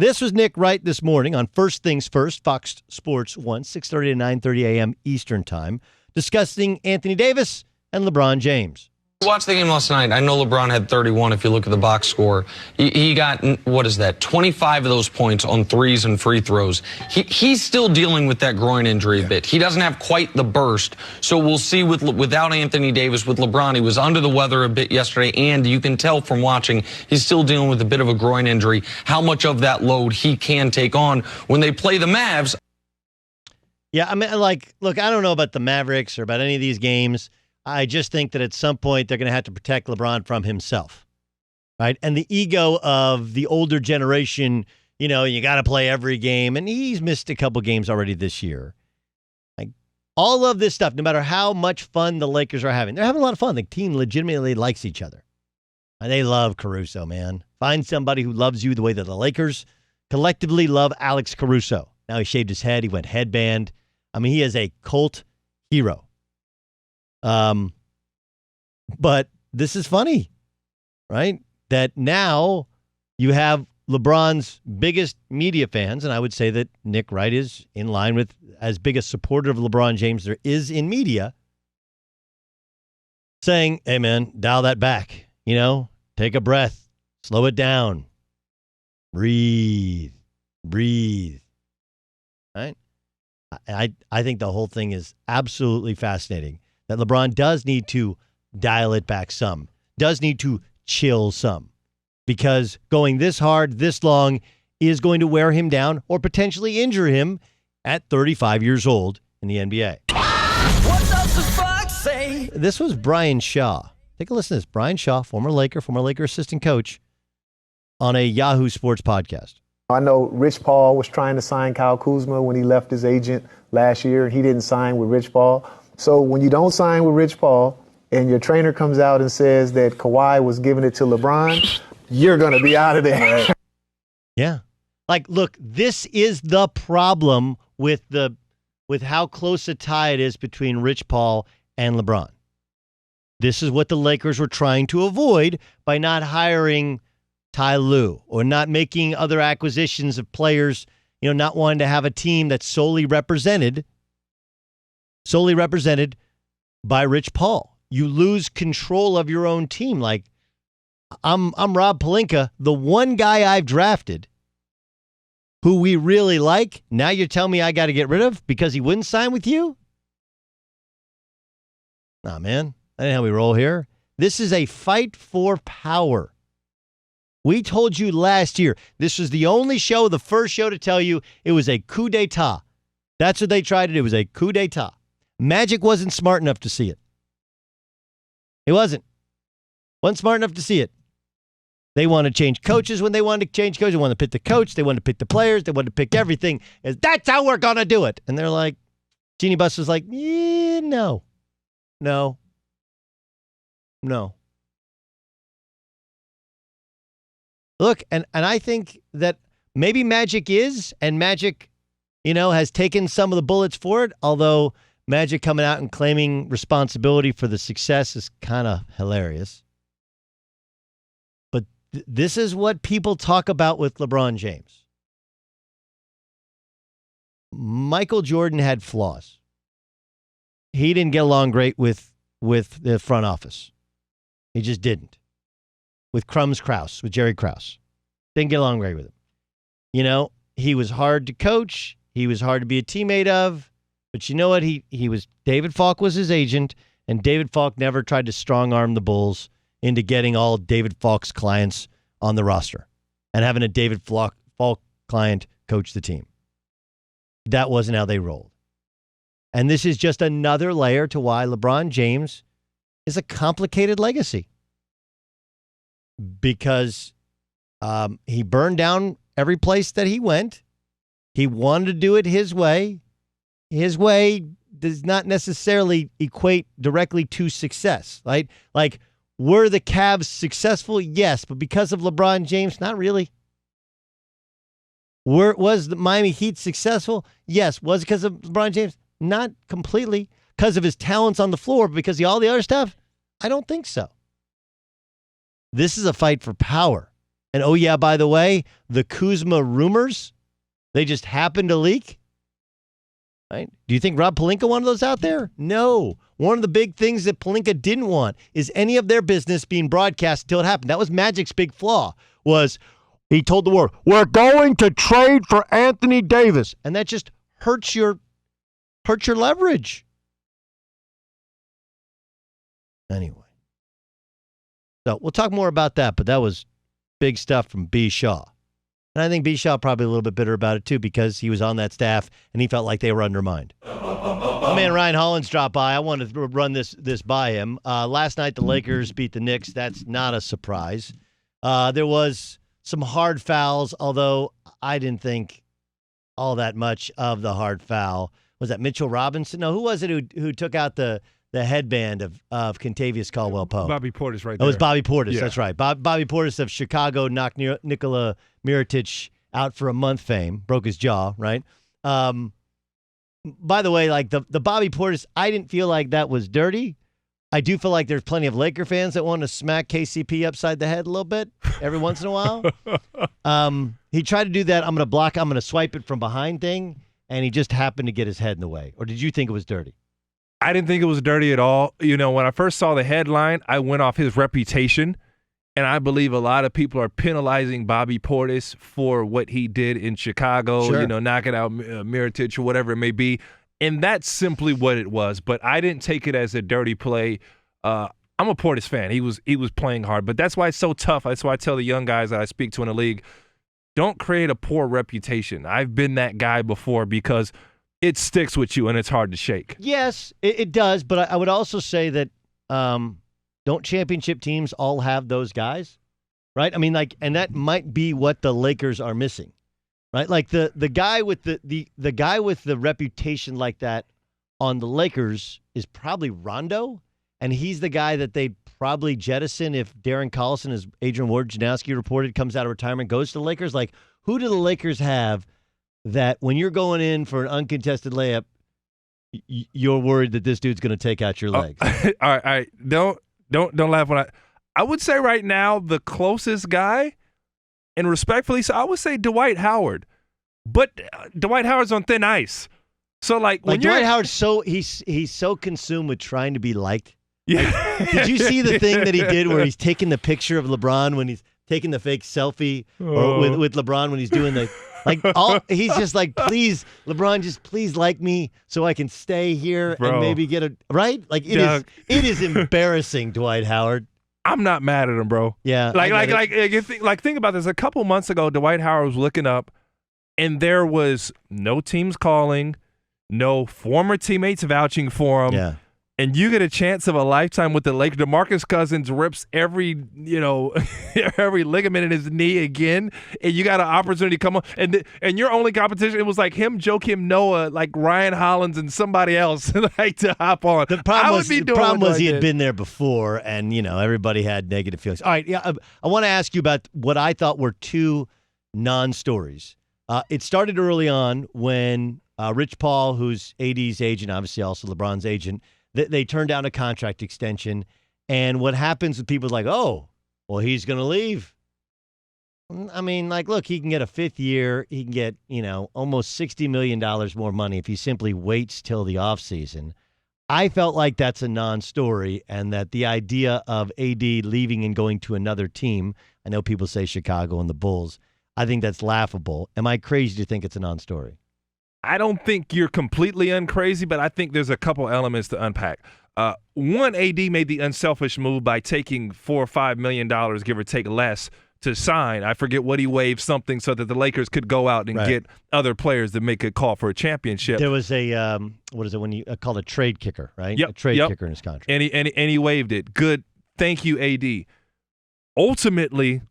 This was Nick Wright this morning on First Things First, Fox Sports 1, 6:30 to 9:30 a.m. Eastern Time, discussing Anthony Davis and LeBron James. Watch the game last night. I know LeBron had 31 if you look at the box score. He got, 25 of those points on threes and free throws. He's still dealing with that groin injury a bit. He doesn't have quite the burst. So we'll see without Anthony Davis. With LeBron, he was under the weather a bit yesterday, and you can tell from watching he's still dealing with a bit of a groin injury, how much of that load he can take on when they play the Mavs. Yeah, I mean, look, I don't know about the Mavericks or about any of these games. I just think that at some point they're going to have to protect LeBron from himself, right? And the ego of the older generation, you got to play every game, and he's missed a couple games already this year. Like all of this stuff, no matter how much fun the Lakers are having, they're having a lot of fun. The team legitimately likes each other. And they love Caruso, man. Find somebody who loves you the way that the Lakers collectively love Alex Caruso. Now he shaved his head. He went headband. I mean, he is a cult hero. But this is funny, right? That now you have LeBron's biggest media fans, and I would say that Nick Wright is in line with as big a supporter of LeBron James there is in media, saying, hey, man, dial that back, take a breath, slow it down, breathe, right? I think the whole thing is absolutely fascinating. That LeBron does need to dial it back some, does need to chill some, because going this hard, this long is going to wear him down or potentially injure him at 35 years old in the NBA. What does the fox say? This was Brian Shaw. Take a listen to this. Brian Shaw, former Laker assistant coach, on a Yahoo Sports podcast. I know Rich Paul was trying to sign Kyle Kuzma when he left his agent last year. He didn't sign with Rich Paul. So when you don't sign with Rich Paul and your trainer comes out and says that Kawhi was giving it to LeBron, you're going to be out of there. Yeah. Look, this is the problem with how close a tie it is between Rich Paul and LeBron. This is what the Lakers were trying to avoid by not hiring Ty Lue or not making other acquisitions of players, not wanting to have a team that's solely represented by Rich Paul. You lose control of your own team. Like, I'm Rob Pelinka, the one guy I've drafted who we really like. Now you're telling me I got to get rid of because he wouldn't sign with you? Nah, man. That ain't how we roll here. This is a fight for power. We told you last year, this was the only show, the first show to tell you it was a coup d'etat. That's what they tried to do. It was a coup d'etat. Magic wasn't smart enough to see it. He wasn't smart enough to see it. They wanted to change coaches when they wanted to change coaches. They wanted to pick the coach. They wanted to pick the players. They wanted to pick everything. That's how we're going to do it. And they're like, Genie Bus was like, no. Look, and I think that maybe Magic is, and Magic, has taken some of the bullets for it, although Magic coming out and claiming responsibility for the success is kind of hilarious. But this is what people talk about with LeBron James. Michael Jordan had flaws. He didn't get along great with the front office. He just didn't. With with Jerry Krause. Didn't get along great with him. He was hard to coach. He was hard to be a teammate of. But you know what? David Falk was his agent, and David Falk never tried to strong-arm the Bulls into getting all David Falk's clients on the roster and having a David Falk client coach the team. That wasn't how they rolled. And this is just another layer to why LeBron James is a complicated legacy. Because he burned down every place that he went. He wanted to do it his way. His way does not necessarily equate directly to success, right? Like, were the Cavs successful? Yes, but because of LeBron James, not really. Was the Miami Heat successful? Yes. Was it because of LeBron James? Not completely. Because of his talents on the floor, but because of all the other stuff? I don't think so. This is a fight for power. And oh yeah, by the way, the Kuzma rumors, they just happened to leak. Right? Do you think Rob Pelinka wanted those out there? No. One of the big things that Pelinka didn't want is any of their business being broadcast until it happened. That was Magic's big flaw, was he told the world, we're going to trade for Anthony Davis. And that just hurts your leverage. Anyway. So we'll talk more about that, but that was big stuff from B. Shaw. And I think B. Shaw probably a little bit bitter about it, too, because he was on that staff and he felt like they were undermined. My man Ryan Hollins dropped by. I wanted to run this by him. Last night, the Lakers beat the Knicks. That's not a surprise. There was some hard fouls, although I didn't think all that much of the hard foul. Was that Mitchell Robinson? No, who was it who took out the headband of Kentavious Caldwell-Pope? Bobby Portis right there. That was Bobby Portis. Yeah. That's right. Bobby Portis of Chicago knocked Nikola Mirotic out for a month fame, broke his jaw, right? By the way, like the Bobby Portis, I didn't feel like that was dirty. I do feel like there's plenty of Laker fans that want to smack KCP upside the head a little bit every once in a while. He tried to do that. I'm going to swipe it from behind thing, and he just happened to get his head in the way. Or did you think it was dirty? I didn't think it was dirty at all. You know, when I first saw the headline, I went off his reputation, and I believe a lot of people are penalizing Bobby Portis for what he did in Chicago, Sure. you know, knocking out Mirotic or whatever it may be. And that's simply what it was. But I didn't take it as a dirty play. I'm a Portis fan. He was playing hard. But that's why it's so tough. That's why I tell the young guys that I speak to in the league, don't create a poor reputation. I've been that guy before because it sticks with you and it's hard to shake. Yes, it does. But I would also say that don't championship teams all have those guys, right? I mean, like, and that might be what the Lakers are missing, right? Like the guy with the guy with the reputation like that on the Lakers is probably Rondo, and he's the guy that they'd probably jettison if Darren Collison, as Adrian Wojnarowski reported, comes out of retirement, goes to the Lakers. Like, who do the Lakers have that when you're going in for an uncontested layup, you're worried that this dude's going to take out your legs? All right. Don't laugh when I would say right now the closest guy, and respectfully, so I would say Dwight Howard, but Dwight Howard's on thin ice. So like when Dwight Howard's he's so consumed with trying to be liked. Yeah. Like, did you see the thing that he did where he's taking the picture of LeBron when he's taking the fake selfie or with LeBron when he's doing the he's just like, please, LeBron, just please like me so I can stay here and maybe get a right? Like it is embarrassing, Dwight Howard. I'm not mad at him, bro. Yeah. Think about this. A couple months ago, Dwight Howard was looking up and there was no teams calling, no former teammates vouching for him. Yeah. And you get a chance of a lifetime with the Lakers. DeMarcus Cousins rips every ligament in his knee again, and you got an opportunity to come on. And your only competition, it was like him, Joakim Noah, like Ryan Hollins, and somebody else like to hop on. The problem was he had been there before, and everybody had negative feelings. All right, yeah, I want to ask you about what I thought were two non-stories. It started early on when Rich Paul, who's AD's agent, obviously also LeBron's agent, they turned down a contract extension. And what happens with people like, oh, well, he's going to leave. I mean, like, look, he can get a fifth year. He can get, almost $60 million more money if he simply waits till the offseason. I felt like that's a non-story, and that the idea of AD leaving and going to another team, I know people say Chicago and the Bulls, I think that's laughable. Am I crazy to think it's a non-story? I don't think you're completely uncrazy, but I think there's a couple elements to unpack. One, AD made the unselfish move by taking $4 or $5 million, give or take less, to sign. I forget what he waived, something so that the Lakers could go out and get other players to make a call for a championship. There was a what is it when you called a trade kicker, right? Yep, a trade kicker in his contract. And he waived it. Good. Thank you, AD. Ultimately,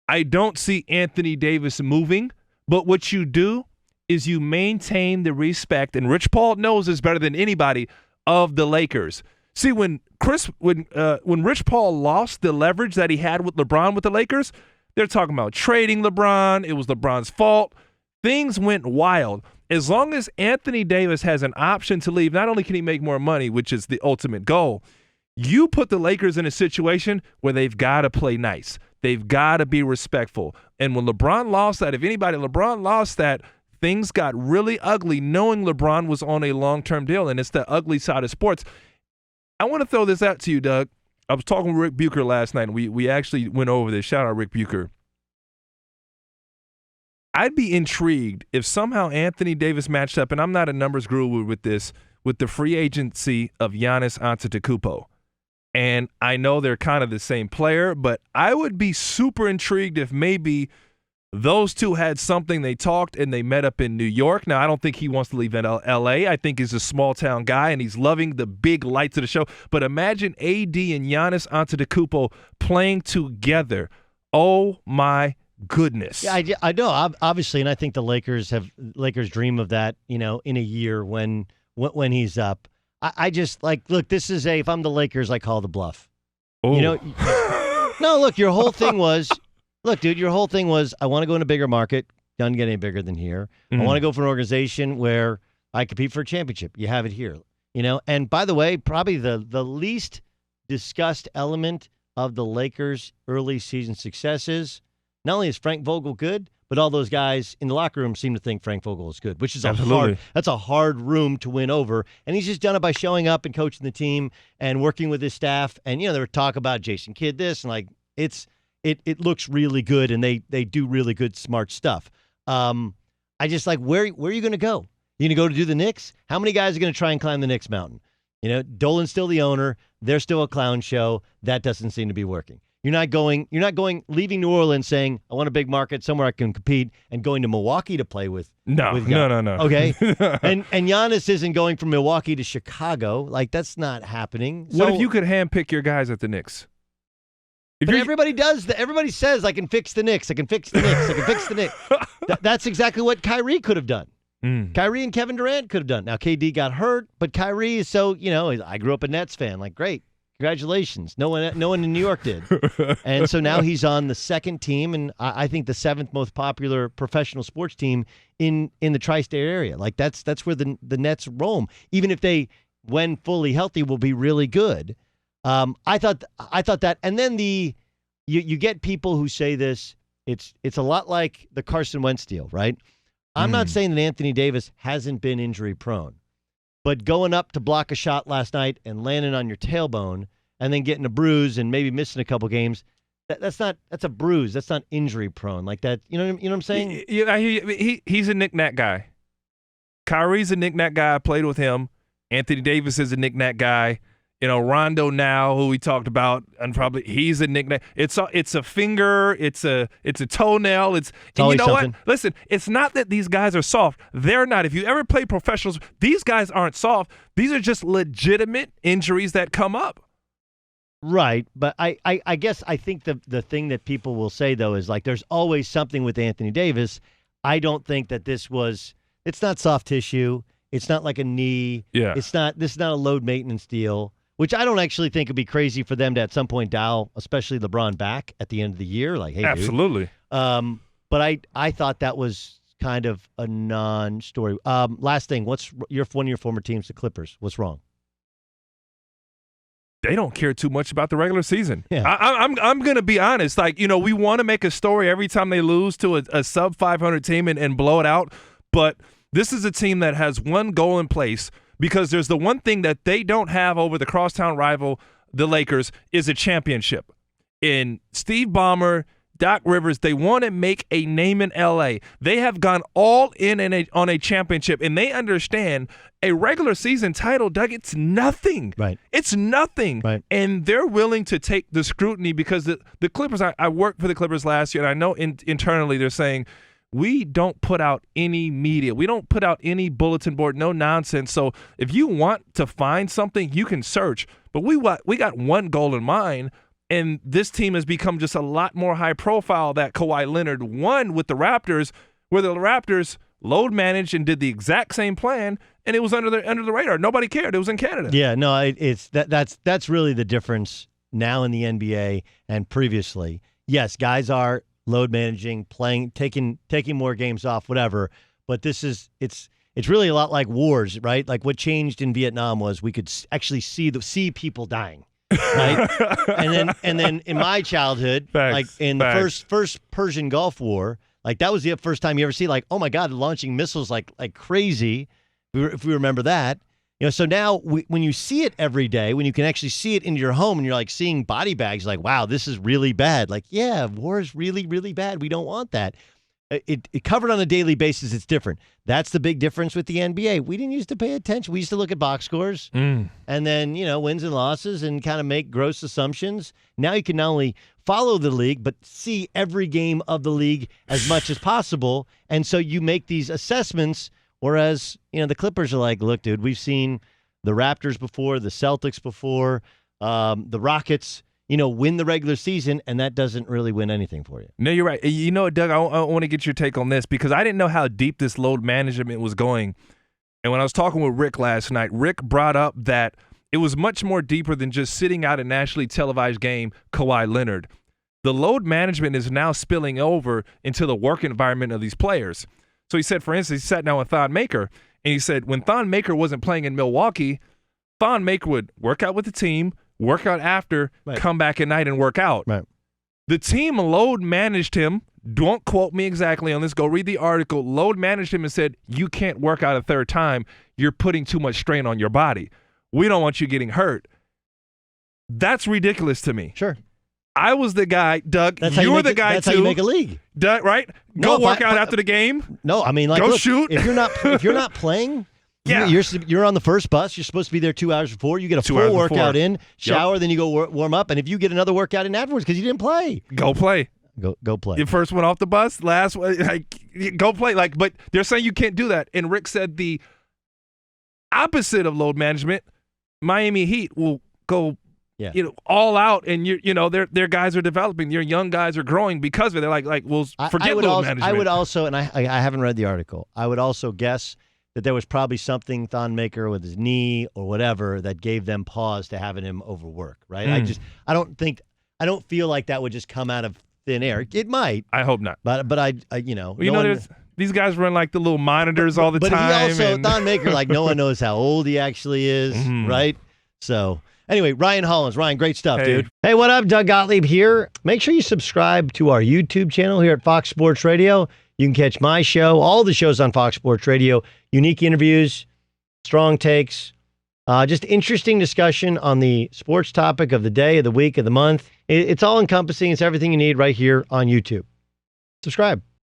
I don't see Anthony Davis moving, but what you do is you maintain the respect, and Rich Paul knows this better than anybody, of the Lakers. See, when Rich Paul lost the leverage that he had with LeBron with the Lakers, they're talking about trading LeBron. It was LeBron's fault. Things went wild. As long as Anthony Davis has an option to leave, not only can he make more money, which is the ultimate goal, You put the Lakers in a situation where they've got to play nice. They've got to be respectful. And when LeBron lost that, LeBron lost that, things got really ugly knowing LeBron was on a long-term deal, and it's the ugly side of sports. I want to throw this out to you, Doug. I was talking with Rick Bucher last night, and we actually went over this. Shout out Rick Bucher. I'd be intrigued if somehow Anthony Davis matched up, and I'm not a numbers guru with this, with the free agency of Giannis Antetokounmpo. And I know they're kind of the same player, but I would be super intrigued if maybe those two had something. They talked and they met up in New York. Now, I don't think he wants to leave in L.A. I think he's a small-town guy, and he's loving the big lights of the show. But imagine AD and Giannis Antetokounmpo playing together. Oh, my goodness. Yeah, I know, obviously, and I think the Lakers dream of that, in a year when he's up. I just look, this is if I'm the Lakers, I call the bluff. Oh. No, look, your whole thing was, I want to go in a bigger market. Doesn't get any bigger than here. I want to go for an organization where I compete for a championship. You have it here, And by the way, probably the least discussed element of the Lakers' early season successes, not only is Frank Vogel good, but all those guys in the locker room seem to think Frank Vogel is good, which is that's a hard room to win over. And he's just done it by showing up and coaching the team and working with his staff. And, there were talk about Jason Kidd this, and it looks really good, and they do really good, smart stuff. I just where are you going to go? You going to go to do the Knicks? How many guys are going to try and climb the Knicks mountain? Dolan's still the owner. They're still a clown show. That doesn't seem to be working. You're not leaving New Orleans saying, I want a big market, somewhere I can compete, and going to Milwaukee to play with. No. Okay? and Giannis isn't going from Milwaukee to Chicago. That's not happening. What if you could handpick your guys at the Knicks? Everybody does. Everybody says, I can fix the Knicks. I can fix the Knicks. I can fix the Knicks. That's exactly what Kyrie could have done. Kyrie and Kevin Durant could have done. Now, KD got hurt, but Kyrie is so, I grew up a Nets fan. Great. Congratulations. No one in New York did. And so now he's on the second team, and I think the seventh most popular professional sports team in the tri-state area. That's where the Nets roam. Even if they, when fully healthy, will be really good. I thought that, and then you get people who say this. It's a lot like the Carson Wentz deal, right? I'm not saying that Anthony Davis hasn't been injury prone. But going up to block a shot last night and landing on your tailbone and then getting a bruise and maybe missing a couple games, that's a bruise. That's not injury prone like that. You know what I'm saying? Yeah, he's a knick-knack guy. Kyrie's a knick-knack guy. I played with him. Anthony Davis is a knick-knack guy. Rondo now, who we talked about, and probably he's a knick-knack. It's a finger, it's a toenail. And you know something. what? Listen, it's not that these guys are soft. They're not. If you ever played professionals, these guys aren't soft. These are just legitimate injuries that come up. Right, but I guess I think the thing that people will say though is there's always something with Anthony Davis. I don't think that it's not soft tissue. It's not like a knee. Yeah. This is not a load maintenance deal. Which I don't actually think would be crazy for them to at some point dial, especially LeBron, back at the end of the year. Hey, absolutely. Dude. But I thought that was kind of a non-story. Last thing, what's one of your former teams, the Clippers? What's wrong? They don't care too much about the regular season. Yeah. I'm going to be honest. We want to make a story every time they lose to a sub 500 team and blow it out. But this is a team that has one goal in place. Because there's the one thing that they don't have over the crosstown rival, the Lakers, is a championship. In Steve Ballmer, Doc Rivers, they want to make a name in L.A. They have gone all in on a championship, and they understand a regular season title, Doug, it's nothing. Right. It's nothing. Right. And they're willing to take the scrutiny because the Clippers, I worked for the Clippers last year, and I know internally they're saying, we don't put out any media. We don't put out any bulletin board, no nonsense. So if you want to find something, you can search. But we got one goal in mind, and this team has become just a lot more high profile that Kawhi Leonard won with the Raptors, where the Raptors load managed and did the exact same plan, and it was under the radar. Nobody cared. It was in Canada. Yeah, no, that's really the difference now in the NBA and previously. Yes, guys are load managing, playing, taking more games off, whatever. But it's really a lot like wars, right? Like what changed in Vietnam was we could actually see people dying. right? and then in my childhood, Facts, like in the first Persian Gulf War, like that was the first time you ever see like, oh my God, launching missiles like crazy. If we remember that, so now when you see it every day, when you can actually see it in your home, and you're like seeing body bags, like, wow, this is really bad. Like, yeah, war is really, really bad. We don't want that. It covered on a daily basis. It's different. That's the big difference with the NBA. We didn't used to pay attention. We used to look at box scores and then, wins and losses and kind of make gross assumptions. Now you can not only follow the league, but see every game of the league as much as possible. And so you make these assessments, whereas, the Clippers are like, look, dude, we've seen the Raptors before, the Celtics before, the Rockets, win the regular season, and that doesn't really win anything for you. No, you're right. You know what, Doug, I want to get your take on this because I didn't know how deep this load management was going. And when I was talking with Rick last night, Rick brought up that it was much more deeper than just sitting out a nationally televised game, Kawhi Leonard. The load management is now spilling over into the work environment of these players. So he said, for instance, he sat down with Thon Maker, and he said when Thon Maker wasn't playing in Milwaukee, Thon Maker would work out with the team, work out after, come back at night and work out. Right. The team load managed him. Don't quote me exactly on this. Go read the article. Load managed him and said, you can't work out a third time. You're putting too much strain on your body. We don't want you getting hurt. That's ridiculous to me. Sure. I was the guy, Doug. You were the guy, that's too. That's how you make a league. Doug, right? Go work out after the game. No, I mean, like, go look, shoot. If you're not playing, yeah. You're on the first bus. You're supposed to be there 2 hours before. You get a full workout in, shower, then you go warm up. And if you get another workout in afterwards because you didn't play, go play. Go play. The first one off the bus, last one, go play. But they're saying you can't do that. And Rick said the opposite of load management, Miami Heat will go all out, and their guys are developing. Your young guys are growing because of it. They're like, well, forget load management. I would also, and I haven't read the article, I would also guess that there was probably something Thon Maker with his knee or whatever that gave them pause to having him overwork, right? I don't feel like that would just come out of thin air. It might. I hope not. But these guys run like the little monitors all the time. But he also, Thon Maker, like no one knows how old he actually is, right? So anyway, Ryan Hollins. Ryan, great stuff, dude. Hey, what up? Doug Gottlieb here. Make sure you subscribe to our YouTube channel here at Fox Sports Radio. You can catch my show, all the shows on Fox Sports Radio, unique interviews, strong takes, just interesting discussion on the sports topic of the day, of the week, of the month. It's all encompassing. It's everything you need right here on YouTube. Subscribe.